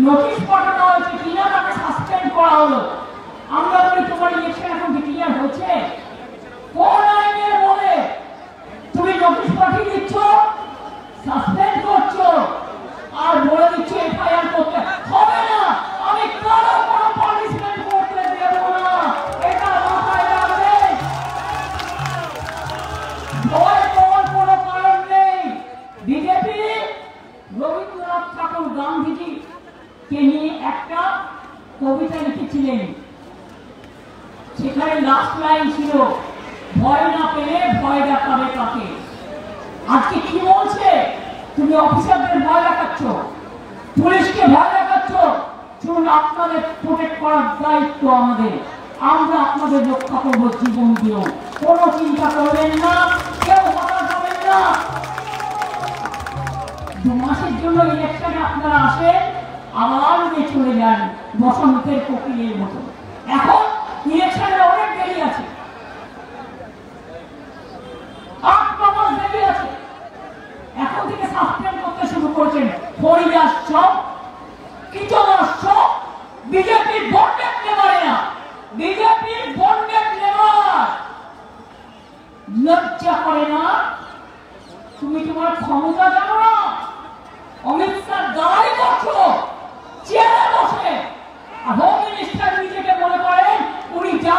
Notice পাঠানো হয়েছে কিনা তাকে সাসপেন্ড করা হলো। আমরা বলি তোমার ইলেকশন এখন ডিক্লেয়ার হয়েছে, কোন আইনের বলে তুমি নোটিশ পাঠিয়ে দিচ্ছ, সাসপেন্ড করছো আর বলে দিচ্ছ এফআইআর করতে হবে না। আমি কারো কোনো পানিশমেন্ট করতে দেব না, এটা মাথায় রাখবে। ভয় পাওয়ার কোনো কারণ নেই। বিজেপি রবীন্দ্রনাথ ঠাকুর গান্ধীজি কে নিয়ে একটা কবিতা লিখেছিলেন, সেখানে লাস্ট লাইন ছিল ভয় না পেলে ভয় দেখাবে কাকে। আজকে কি বলছে, তুমি অফিসারদের ভয় দেখাচ্ছ, পুলিশকে ভয় দেখাচ্ছ, শুনুন আপনাদের প্রোটেক্ট করার দায়িত্ব আমাদের, আমরা আপনাদের রক্ষা করবো জীবন দিয়েও, কোনো চিন্তা করবেন না, কেউ হতাশ হবেন না। 2 মাসের জন্য ইলেকশনে আপনারা আসেন, আবার উঠে চলে যান বসন্তের কোকিলের মতো। এখন ইলেকশনের অনেক দেরি আছে, 8 মাস দেরি আছে। এখন থেকে সাসপেন্ড করতে শুরু করেছেন হরিদাস সব কিচনাস সব বিজেপির বন্ডেড নেবারেরা, বিজেপির বন্ডেড নেবার। লজ্জা করে না? তুমি তোমার ক্ষমতা জানো না? অমিত শাহ দাঁড়াই করছো চেয়ারে বসে, আর হোম মিনিস্টার নিজেকে মনে করেন উনি যা